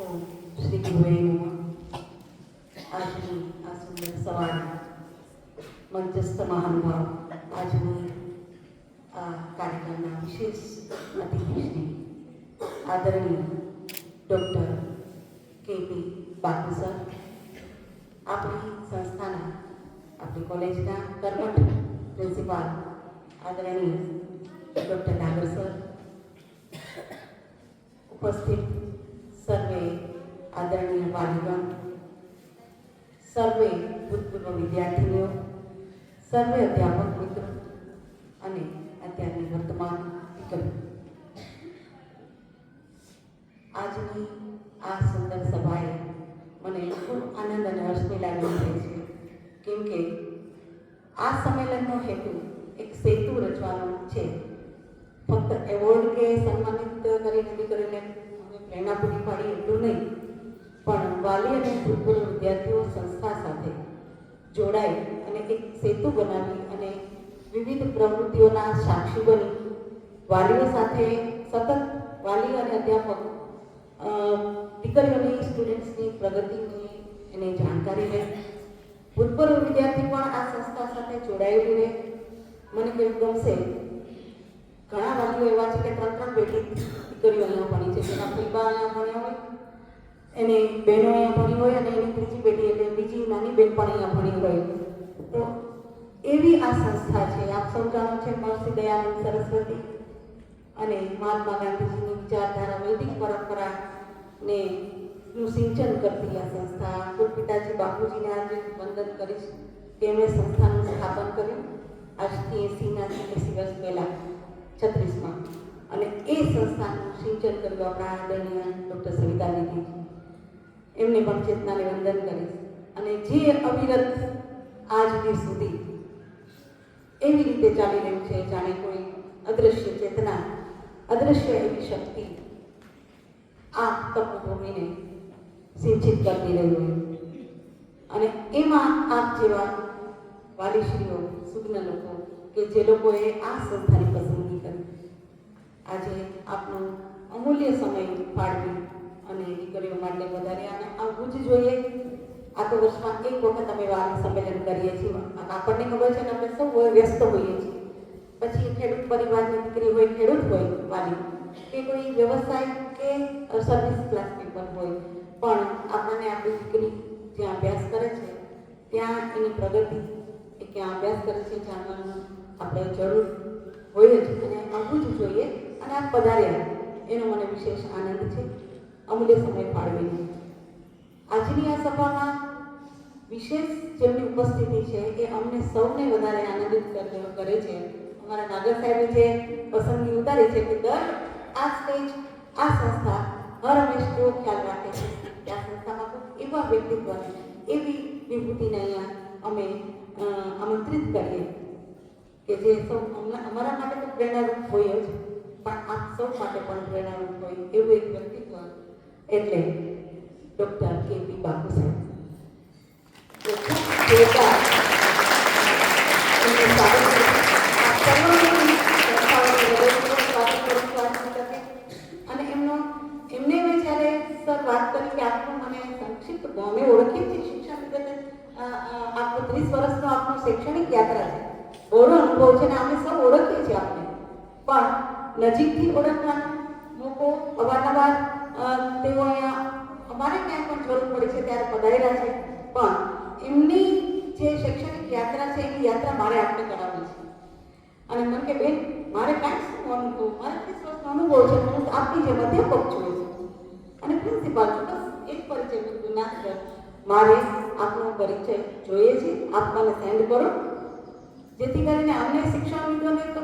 ઓમ શ્રી ગુરુવે નમઃ. આજની આ સુંદર સવાર મંચસ્થ મહાનુભાવ આજની આ કાર્યક્રમના વિશેષ અતિથિશ્રી આદરણીય ડૉક્ટર કે.પી. બાપુ સર, આપણી સંસ્થાના આપણી કોલેજના કર્મઠ પ્રિન્સિપાલ આદરણીય ડૉક્ટર નાગર સર, ઉપસ્થિત સર્વે આદરણીય વાલીગણ, સર્વે ભૂતપૂર્વ વિદ્યાર્થીનીઓ, સર્વે અધ્યાપક મિત્રો અને અત્યારની વર્તમાન દીકરીઓ, આજની આ સુંદર સભાએ મને ખૂબ આનંદ અને હર્ષની લાગણી થઈ છે, કેમ કે આ સંમેલનનો હેતુ એક સેતુ રચવાનો છે. ફક્ત એવોર્ડ કે સન્માનિત કરીને દીકરીને અમે પ્રેરણા પૂરી પાડી એટલું નહીં, પણ વાલી અને ભૂતપૂર્વ વિદ્યાર્થીઓ સંસ્થા સાથે જોડાઈ અને એક સેતુ બનાવી અને વિવિધ પ્રવૃત્તિઓના સાક્ષી બની વાલીઓ સાથે સતત વાલી અને અધ્યાપક દીકરીઓની સ્ટુડન્ટ્સની પ્રગતિની એને જાણકારી રહે. ભૂતપૂર્વ વિદ્યાર્થી પણ આ સંસ્થા સાથે જોડાયેલી રહે. મને કેવું ગમશે, ઘણા વાલીઓ એવા છે કે ત્રણ પેઢી દીકરીઓ અહીંયા ભણી છે. જેના ફઈબા અહીંયા ભણ્યા હોય, એની બહેનો અહીંયા ભણી હોય અને એની ત્રીજી પેઢી એટલે બીજી નાની બેન પણ અહીંયા ભણી હોય. તો એવી આ સંસ્થા છે. આપ સૌ જાણો છે, મહર્ષિ દયાનંદ સરસ્વતી અને મહાત્મા ગાંધીજીની વિચારધારા વૈદિક પરંપરાને નું સિંચન કરતી આ સંસ્થા. ખુદ પિતાજી બાપુજીને આજે વંદન કરીશ કે એમણે સંસ્થાનું સ્થાપન કર્યું આજથી 80 વર્ષ પહેલાં 36માં, અને એ સંસ્થાનું સિંચન કર્યું આપણા આદરણીય ડૉક્ટર સવિતા દીદીજી. એમને પણ ચેતનાને વંદન કરીશ. અને જે અવિરત આજ દિવસ સુધી એવી રીતે ચાલી રહ્યું છે, જાણે કોઈ અદૃશ્ય ચેતના, અદૃશ્ય એવી શક્તિ આ તપભૂમિને સિંચિત કરતી રહી હોય. અને એમાં આપ જેવા વાલીશ્રીઓ, સુજ્ઞ લોકો કે જે લોકોએ આ સંસ્થાની પસંદગી કરી, આજે આપનો અમૂલ્ય સમય ફાળવી અને દીકરીઓ માટે વધારે અને આવવું જ જોઈએ. આ તો વર્ષમાં એક વખત અમે વાલી સંમેલન કરીએ છીએ. આપણને ખબર છે ને, આપણે સૌ વ્યસ્ત હોઈએ છીએ. પછી ખેડૂત પરિવારની દીકરી હોય, ખેડૂત હોય વાલી, કે કોઈ વ્યવસાય કે સર્વિસ ક્લાસ પીપલ હોય, પણ આપણને આપણી દીકરી જ્યાં અભ્યાસ કરે છે ત્યાં એની પ્રગતિ એ ક્યાં અભ્યાસ કરે છે જાણવાનું આપણે જરૂર હોય જ, અને આવવું જ જોઈએ. અને આ પધાર્યા એનો મને વિશેષ આનંદ છે, અમૂલ્ય સમય ફાળવીને. આજની આ સભામાં વિશેષ જેમની ઉપસ્થિતિ છે એ અમને સૌને વધારે આનંદિત કરે છે. અમારા નાગર સાહેબે જે પસંદગી ઉતારી છે કે દર આ સ્ટેજ આ સંસ્થા હર હંમેશ એવો ખ્યાલ રાખે છે કે આ સંસ્થામાં કોઈ એવા વ્યક્તિત્વ, એવી વિભૂતિને અહીંયા અમે આમંત્રિત કરીએ કે જે સૌ અમારા માટે તો પ્રેરણારૂપ હોય જ, પણ આપ સૌ માટે પણ પ્રેરણારૂપ હોય એવું એક વ્યક્તિત્વ, એટલે ડૉક્ટર કે.પી. બાપુ સાહેબ. અને એમને મેં જ્યારે સર વાત કરી કે આપનું મને સંક્ષિપ્ત અમે ઓળખીએ છીએ શિક્ષણ વિગતે, આપણું 30 વર્ષનો આપનું શૈક્ષણિક યાત્રા છે, બહોળો અનુભવ છે અને અમે સૌ ઓળખીએ છીએ આપને, પણ નજીકથી ઓળખવાનો મોકો અવારનવાર તેઓ અહીંયા અમારે ક્યાંય પણ જરૂર પડી છે ત્યારે પધાર્યા છે. પણ એમની જે શૈક્ષણિક યાત્રા છે એની યાત્રા મારે આપને કરાવવી છે. અને મને કે બેન, મારે કાંઈ શું અનુભવ, મારે 30 વર્ષનો અનુભવ છે, હું આપની જે અધ્યાપક છું અને પ્રિન્સિપાલ છું, બસ એક પરિચય બધું ના સર, મારે આપનો પરિચય જોઈએ છે, આપ મને સેન્ડ કરો, જેથી કરીને અમને શિક્ષણ વિદોને તો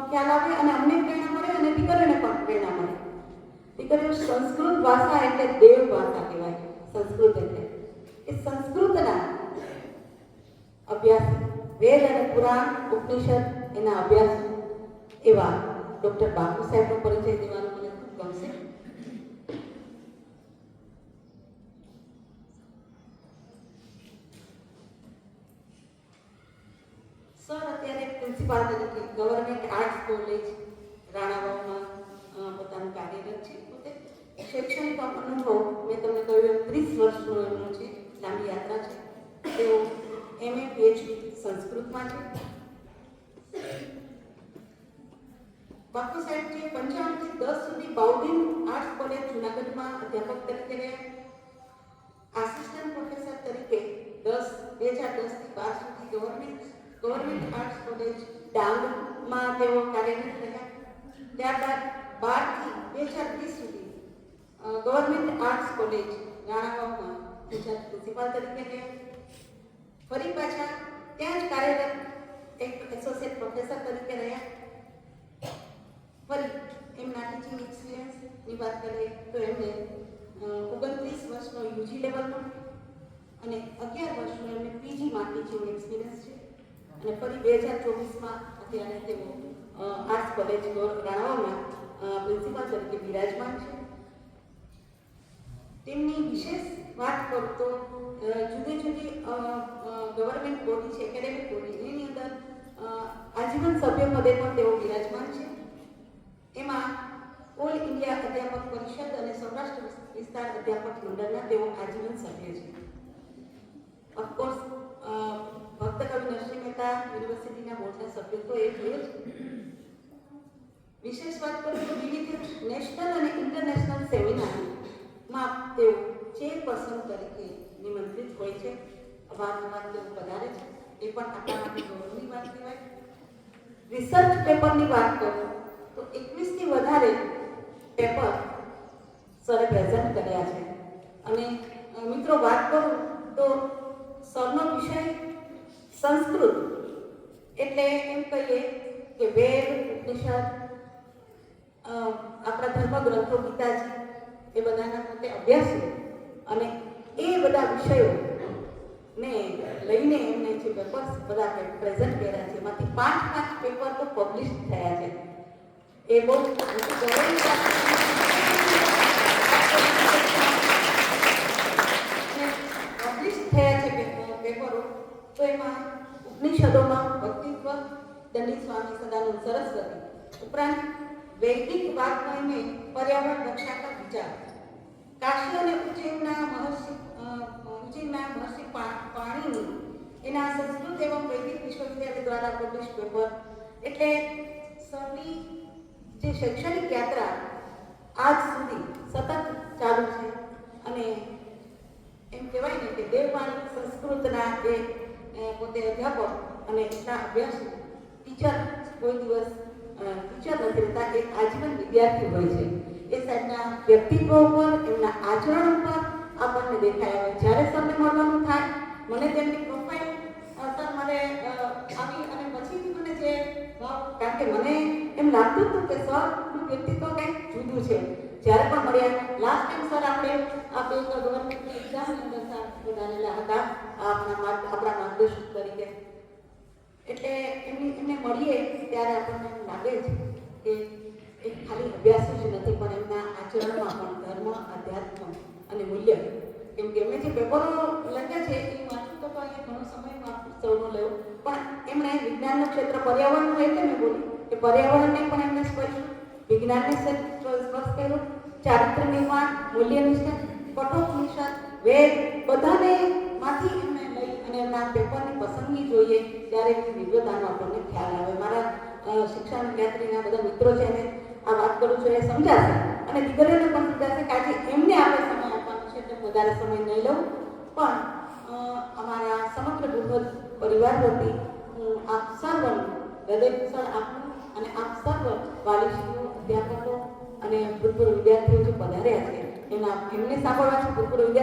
ખ્યાલ આવે અને અમને પ્રેરણા મળે અને દીકરીઓને પણ પ્રેરણા મળે. દીકરીઓ સંસ્કૃત ભાષા એટલે દેવ ભાષા કહેવાય. સંસ્કૃત એટલે એ સંસ્કૃતના અભ્યાસ, વેદ અને પુરાણ ઉપનિષદ એના અભ્યાસ એવા ડૉક્ટર બાપુ સાહેબનો પરિચય દેવાનો મને ખૂબ ગમશે. સર અત્યારે પ્રિન્સિપાલ તરીકે ગવર્મેન્ટ આર્ટ્સ કોલેજ રાણાવાવમાં પોતાનું કાર્યરત છે. પોતે શૈક્ષણિક અનુભવ મેં તમને કહ્યું એમ 30 વર્ષનો એમનો છે, લાંબી યાત્રા છે. તેઓ MA PhD સંસ્કૃતમાં છે. બાપુ સાહેબ જે 55 થી 10 સુધી બાઉદીન આર્ટ્સ કોલેજ જુનાગઢમાં અધ્યાપક તરીકે રહ્યા. આસિસ્ટન્ટ પ્રોફેસર તરીકે 2010 થી 12 સુધી ગવર્મેન્ટ આર્ટ્સ કોલેજ ડાંગમાં તેઓ કાર્યરત રહ્યા. ત્યારબાદ 12 થી 2020 સુધી ગવર્મેન્ટ આર્ટ્સ કોલેજ રાણાવાવમાં પ્રિન્સિપાલ તરીકે રહ્યા. ફરી પાછા ત્યાં જ કાર્યરત એક એસોસિએટ પ્રોફેસર તરીકે રહ્યા. ફરી એમના ટીચિંગ એક્સપિરિયન્સની વાત કરીએ તો એમને 29 વર્ષનો યુજી લેવલનો અને 11 વર્ષનો એમને પીજીમાં ટીચિંગ એક્સપિરિયન્સ છે. અને ફરી 2024માં અત્યારે તેઓ આર્ટ્સ કોલેજ રાણાવાવમાં પ્રિન્સિપાલ તરીકે બિરાજમાન છે. તેમની વિશેષ વાત કરું તો જુદી જુદી ગવર્મેન્ટ બોડી છે, એકેડેમિક બોડી, એની અંદર આજીવન સભ્ય પદે પણ તેઓ બિરાજમાન છે. એમાં ઓલ ઇન્ડિયા અધ્યાપક પરિષદ અને સૌરાષ્ટ્ર વિસ્તાર અધ્યાપક મંડળના તેઓ આજીવન સભ્ય છે. ઓફકોર્સ ભક્ત કવિ નરસિંહ મહેતા યુનિવર્સિટીના બોર્ડના સભ્ય તો એ જોઈએ જ. વિશેષ વાત કરું તો વિવિધ નેશનલ અને ઇન્ટરનેશનલ સેમિનારમાં તેઓ ચેરપર્સન તરીકે નિમંત્રિત હોય છે. અવારનવાર તેઓ પધારે છે, એ પણ આપણા માટે ગૌરવની વાત કહેવાય. રિસર્ચ પેપરની વાત કરું તો 21 થી વધારે પેપર સરે પ્રેઝન્ટ કર્યા છે. અને મિત્રો વાત કરું તો સરનો વિષય સંસ્કૃત એટલે એમ કહીએ કે વેદ, ઉપનિષદ, આપણા ધર્મગ્રંથો, ગીતાજી, એ બધાના પોતે અભ્યાસી અને એ બધા વિષયો ને લઈને એમને જે પેપર્સ બધા પ્રેઝન્ટ કર્યા છે એમાંથી 5 પેપર તો પબ્લિશ થયા છે. એ બહુ પબ્લિશ થયા છે પેપરો. તો એમાં ઉપનિષદોમાં ભક્તિત્વ, દંડી સ્વામી સદાનંદ સરસ્વતી, ઉપરાંત વૈદિક વાગ્મયને પર્યાવરણ રક્ષા કા વિચાર, કાશી અને ઉજ્જૈનના મહર્ષિ પાણીની એના સંસ્કૃત એવં વૈદિક વિશ્વવિદ્યાલય દ્વારા પબ્લિશ પેપર. એટલે સરની જે શૈક્ષણિક યાત્રા આજ સુધી સતત ચાલુ છે. અને એમ કહેવાય ને કે દેવવાણી સંસ્કૃતના એ પોતે અધ્યાપક અને એટલા અભ્યાસી ટીચર કોઈ દિવસ ટીચર નથી રહેતા, એ આજીવન વિદ્યાર્થી હોય છે. એ સાહેબના વ્યક્તિત્વ ઉપર, એમના આચરણ ઉપર આપણને દેખાય હોય. જ્યારે સરને મળવાનું થાય, મને તેમની પ્રોફાઇલ સર મારે આવી અને પછીથી મને જે કારણ કે મને એમ લાગતું હતું કે સરનું વ્યક્તિત્વ કંઈક જુદું છે. જ્યારે પણ મળ્યા લાસ્ટ ટાઈમ સર આપણે આપણે ગવર્મેન્ટની એક્ઝામની અંદર વધારેલા હતા આપણા માર્ગદર્શક તરીકે. એટલે એમને મળીએ ત્યારે આપણને એમ લાગે છે કે એ ખાલી અભ્યાસ જ નથી, પણ એમના આચરણમાં પણ ધર્મ, આધ્યાત્મ અને મૂલ્ય. કેમ કે એમણે જે પેપરો લખ્યા છે એ વાંચું તો અહીંયા ઘણો સમય સૌનો લેવો, પણ એમણે વિજ્ઞાનનું ક્ષેત્ર, પર્યાવરણનું એટલે મેં બોલી કે પર્યાવરણને પણ એમને સ્પર્શ્યું, વિજ્ઞાનને સ્પર્શ કર્યો, ચારિત્ર નિર્માણ, મૂલ્યનિષ્ઠા, કઠોપનિષદ, વેદ, બધાને માંથી એમને લઈ અને એમના પેપરની પસંદગી જોઈએ ત્યારે વિદ્વતાનો આપણને ખ્યાલ આવે. મારા શિક્ષણ યાત્રીના બધા મિત્રો છે એને આ વાત કરું છું એ સમજાશે અને દીકરીઓને પણ સમજાશે કે આજે એમને આપણે સમય આપવાનો છે એટલે વધારે સમય નહીં લઉં. પણ અમારા સમગ્ર બૃહદ પરિવાર વતી હું આપ સર્વનું હૃદયપૂર્વક આપું અને આપ સર્વ વાલીશ્રીઓ, અધ્યાપકો અને ભૂતપૂર્વ વિદ્યાર્થીઓ જે પધાર્યા છે એમને સાંભળવા છે. ભૂતપૂર્વ વિદ્યાર્થીઓ